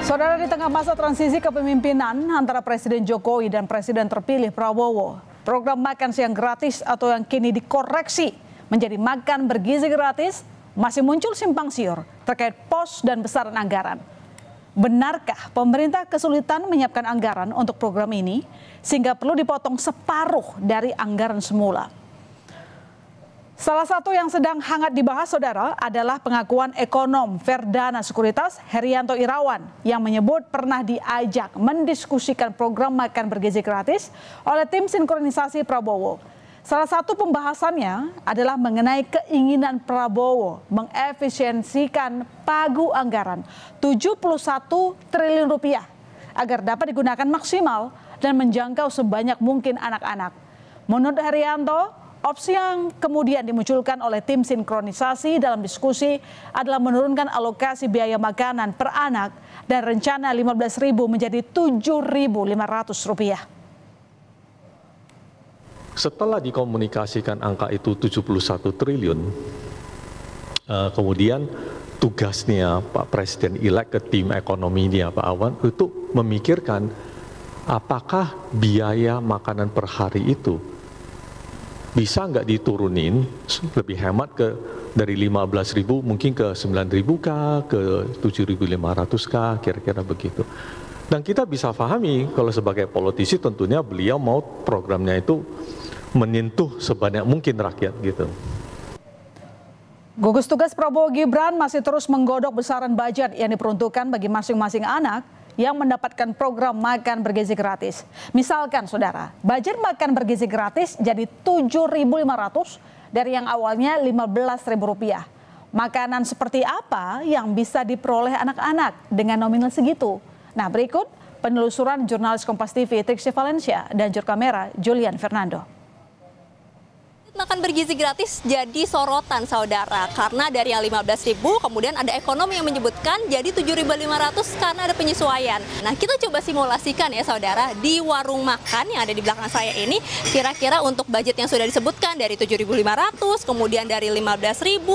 Saudara, di tengah masa transisi kepemimpinan antara Presiden Jokowi dan Presiden terpilih Prabowo, program makan siang gratis atau yang kini dikoreksi menjadi makan bergizi gratis masih muncul simpang siur terkait pos dan besaran anggaran. Benarkah pemerintah kesulitan menyiapkan anggaran untuk program ini sehingga perlu dipotong separuh dari anggaran semula? Salah satu yang sedang hangat dibahas, saudara, adalah pengakuan ekonom Verdana Sekuritas Herianto Irawan yang menyebut pernah diajak mendiskusikan program makan bergizi gratis oleh tim sinkronisasi Prabowo. Salah satu pembahasannya adalah mengenai keinginan Prabowo mengefisiensikan pagu anggaran 71 triliun rupiah agar dapat digunakan maksimal dan menjangkau sebanyak mungkin anak-anak. Menurut Herianto, opsi yang kemudian dimunculkan oleh tim sinkronisasi dalam diskusi adalah menurunkan alokasi biaya makanan per anak dan rencana Rp15.000 menjadi Rp7.500. Setelah dikomunikasikan angka itu 71 triliun, kemudian tugasnya Pak Presiden-elek ke tim ekonominya Pak Awan untuk memikirkan apakah biaya makanan per hari itu bisa nggak diturunin lebih hemat dari 15.000 mungkin ke 9.000 kah, ke 7.500 kah, kira-kira begitu. Dan kita bisa pahami kalau sebagai politisi tentunya beliau mau programnya itu menyentuh sebanyak mungkin rakyat gitu. Gugus Tugas Prabowo Gibran masih terus menggodok besaran budget yang diperuntukkan bagi masing-masing anak yang mendapatkan program makan bergizi gratis. Misalkan, saudara, budget makan bergizi gratis jadi Rp7.500 dari yang awalnya Rp15.000. Makanan seperti apa yang bisa diperoleh anak-anak dengan nominal segitu? Nah, berikut penelusuran jurnalis Kompas TV Triksi Valencia dan juru kamera Julian Fernando. Makan bergizi gratis jadi sorotan, saudara, karena dari yang 15.000 kemudian ada ekonom yang menyebutkan jadi 7.500 karena ada penyesuaian. Nah, kita coba simulasikan ya, saudara, di warung makan yang ada di belakang saya ini, kira-kira untuk budget yang sudah disebutkan dari 7.500 kemudian dari 15.000,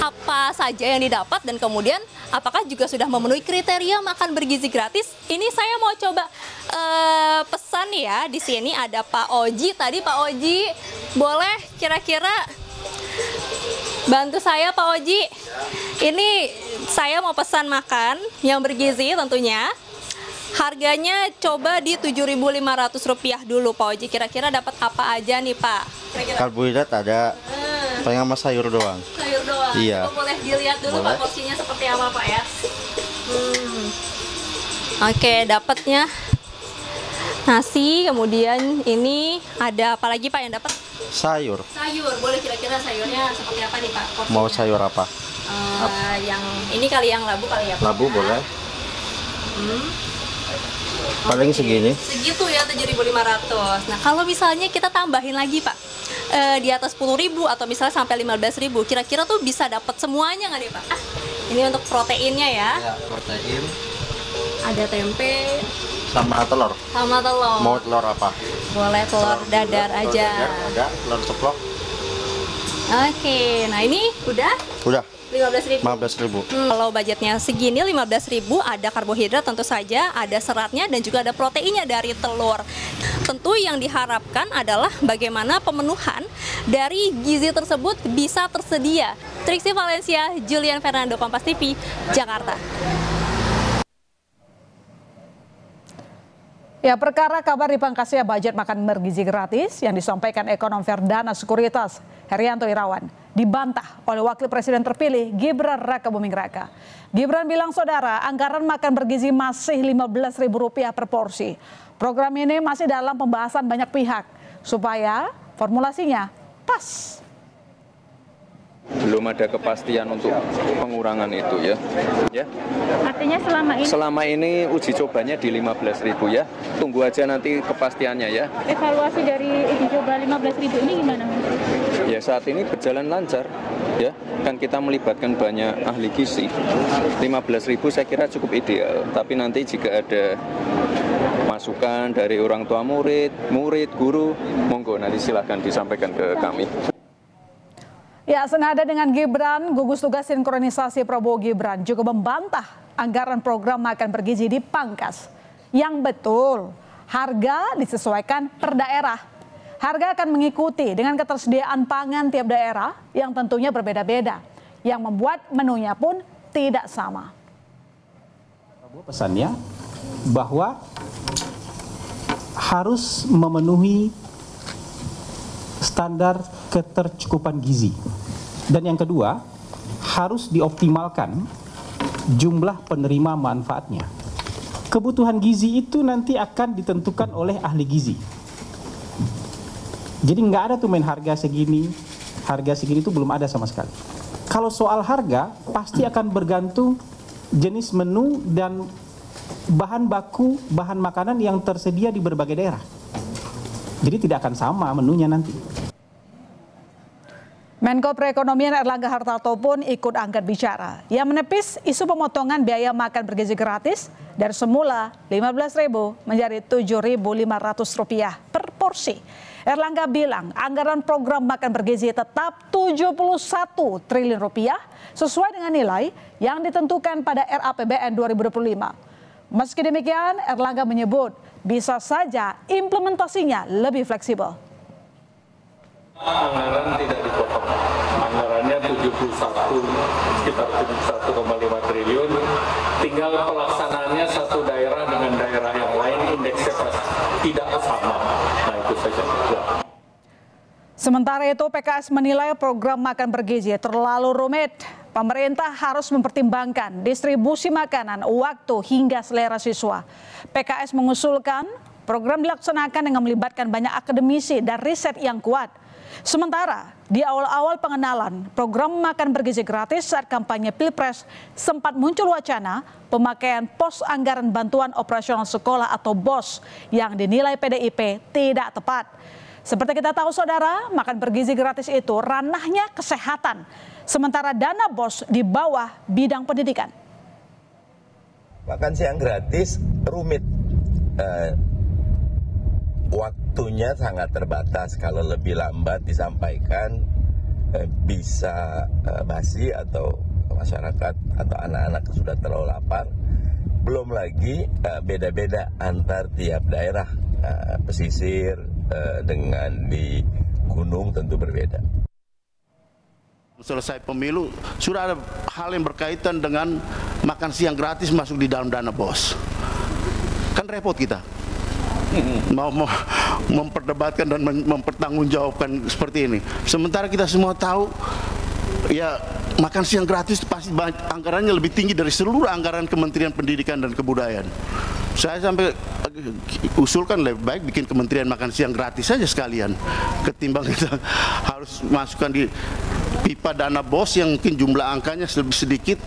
apa saja yang didapat dan kemudian apakah juga sudah memenuhi kriteria makan bergizi gratis? Ini saya mau coba pesan ya. Di sini ada Pak Oji. Tadi Pak Oji, boleh kira-kira bantu saya Pak Oji? Ini saya mau pesan makan yang bergizi tentunya. Harganya coba di Rp7.500 dulu Pak Oji. Kira-kira dapat apa aja nih Pak? Karbohidrat ada, paling sama sayur doang. Sayur doang? Iya. Boleh dilihat dulu boleh. Pak porsinya seperti apa Pak ya? Oke, dapatnya nasi, kemudian ini ada apa lagi Pak yang dapat? Sayur. Sayur, boleh kira-kira sayurnya seperti apa nih Pak? Porsinya? Mau sayur apa? Yang ini kali, yang labu kali ya Pak? Labu boleh. Paling segini. Segitu ya, 7.500. Nah, kalau misalnya kita tambahin lagi Pak, di atas 10.000 atau misalnya sampai 15.000, kira-kira tuh bisa dapat semuanya nggak nih Pak? Ini untuk proteinnya ya? Ya, protein. Ada tempe. Sama telur. Sama telur. Mau telur apa? Boleh telur dadar aja. Telur dadar, ada, telur ceplok. Oke, nah ini udah? Udah. 15.000. 15.000. Kalau budgetnya segini 15.000, ada karbohidrat tentu saja, ada seratnya dan juga ada proteinnya dari telur. Tentu yang diharapkan adalah bagaimana pemenuhan dari gizi tersebut bisa tersedia. Triksi Valencia, Julian Fernando, Kompas TV, Jakarta. Ya, perkara kabar dipangkasnya budget makan bergizi gratis yang disampaikan ekonom Verdana Sekuritas Herianto Irawan dibantah oleh Wakil Presiden terpilih Gibran Rakabuming Raka. Gibran bilang, saudara, anggaran makan bergizi masih Rp15.000 per porsi. Program ini masih dalam pembahasan banyak pihak supaya formulasinya pas. Belum ada kepastian untuk pengurangan itu ya. Artinya selama ini uji cobanya di 15.000 ya. Tunggu aja nanti kepastiannya ya. Evaluasi dari uji coba 15.000 ini gimana? Ya, saat ini berjalan lancar ya. Kan kita melibatkan banyak ahli gizi. 15.000 saya kira cukup ideal. Tapi nanti jika ada masukan dari orang tua murid, guru, monggo nanti silahkan disampaikan ke kami. Ya, senada dengan Gibran, gugus tugas sinkronisasi Prabowo Gibran juga membantah anggaran program makan bergizi dipangkas. Yang betul, harga disesuaikan per daerah. Harga akan mengikuti dengan ketersediaan pangan tiap daerah yang tentunya berbeda-beda, yang membuat menunya pun tidak sama. Pesannya bahwa harus memenuhi standar ketercukupan gizi. Dan yang kedua, harus dioptimalkan jumlah penerima manfaatnya. Kebutuhan gizi itu nanti akan ditentukan oleh ahli gizi. Jadi nggak ada tuh main harga segini itu belum ada sama sekali. Kalau soal harga, pasti akan bergantung jenis menu dan bahan baku, bahan makanan yang tersedia di berbagai daerah. Jadi tidak akan sama menunya nanti. Menko Perekonomian Erlangga Hartarto pun ikut angkat bicara. Ia menepis isu pemotongan biaya makan bergizi gratis dari semula Rp15.000 menjadi Rp7.500 per porsi. Erlangga bilang anggaran program makan bergizi tetap Rp71 triliun sesuai dengan nilai yang ditentukan pada RAPBN 2025. Meski demikian, Erlangga menyebut bisa saja implementasinya lebih fleksibel. Anggaran tidak dipotong, anggarannya sekitar 71,5 triliun, tinggal pelaksanaannya satu daerah dengan daerah yang lain indeksnya tidak sama, nah itu saja. Sementara itu PKS menilai program makan bergizi terlalu rumit. Pemerintah harus mempertimbangkan distribusi makanan, waktu hingga selera siswa. PKS mengusulkan program dilaksanakan dengan melibatkan banyak akademisi dan riset yang kuat. Sementara di awal-awal pengenalan program makan bergizi gratis saat kampanye Pilpres sempat muncul wacana pemakaian pos anggaran bantuan operasional sekolah atau BOS yang dinilai PDIP tidak tepat. Seperti kita tahu saudara, makan bergizi gratis itu ranahnya kesehatan, sementara dana BOS di bawah bidang pendidikan. Makan siang gratis rumit. Waktunya sangat terbatas, kalau lebih lambat disampaikan bisa basi atau masyarakat atau anak-anak sudah terlalu lapar. Belum lagi beda-beda antar tiap daerah, pesisir dengan di gunung tentu berbeda. Selesai pemilu sudah ada hal yang berkaitan dengan makan siang gratis masuk di dalam dana BOS. Kan repot kita. Mau memperdebatkan dan mempertanggungjawabkan seperti ini. Sementara kita semua tahu ya makan siang gratis pasti anggarannya lebih tinggi dari seluruh anggaran Kementerian Pendidikan dan Kebudayaan. Saya sampai usulkan lebih baik bikin Kementerian Makan Siang gratis saja sekalian, ketimbang kita harus masukkan di pipa dana BOS yang mungkin jumlah angkanya lebih sedikit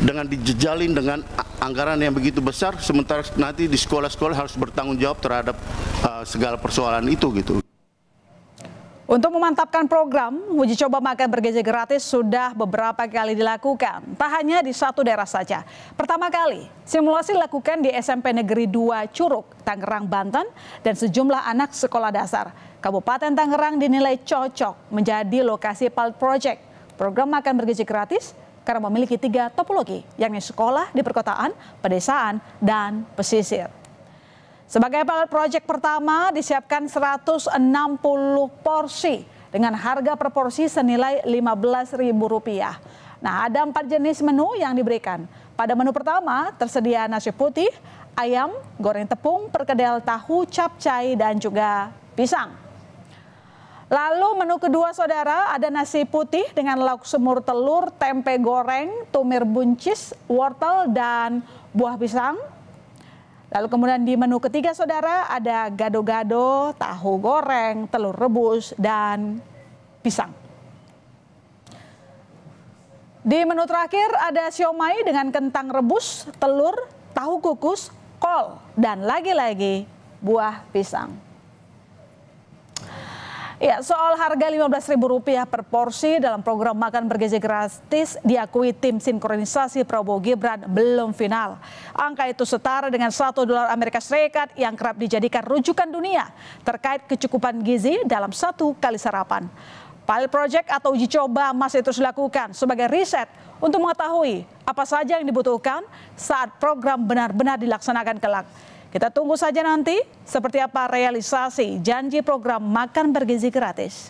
dengan dijejalin dengan anggaran yang begitu besar, sementara nanti di sekolah-sekolah harus bertanggung jawab terhadap segala persoalan itu gitu. Untuk memantapkan program, uji coba makan bergizi gratis sudah beberapa kali dilakukan. Tak hanya di satu daerah saja. Pertama kali, simulasi dilakukan di SMP Negeri 2 Curug, Tangerang, Banten, dan sejumlah anak sekolah dasar. Kabupaten Tangerang dinilai cocok menjadi lokasi pilot project program makan bergizi gratis karena memiliki 3 topologi, yakni sekolah di perkotaan, pedesaan, dan pesisir. Sebagai pilot project pertama disiapkan 160 porsi dengan harga per porsi senilai Rp15.000. Nah, ada 4 jenis menu yang diberikan. Pada menu pertama tersedia nasi putih, ayam, goreng tepung, perkedel tahu, capcay, dan juga pisang. Lalu menu kedua saudara ada nasi putih dengan lauk semur telur, tempe goreng, tumir buncis, wortel, dan buah pisang. Lalu kemudian di menu ketiga saudara ada gado-gado, tahu goreng, telur rebus, dan pisang. Di menu terakhir ada siomay dengan kentang rebus, telur, tahu kukus, kol, dan lagi-lagi buah pisang. Ya, soal harga Rp15.000 per porsi dalam program makan bergizi gratis diakui tim sinkronisasi Prabowo Gibran belum final. Angka itu setara dengan $1 Amerika Serikat yang kerap dijadikan rujukan dunia terkait kecukupan gizi dalam satu kali sarapan. Pilot project atau uji coba masih terus dilakukan sebagai riset untuk mengetahui apa saja yang dibutuhkan saat program benar-benar dilaksanakan kelak. Kita tunggu saja nanti seperti apa realisasi janji program makan bergizi gratis.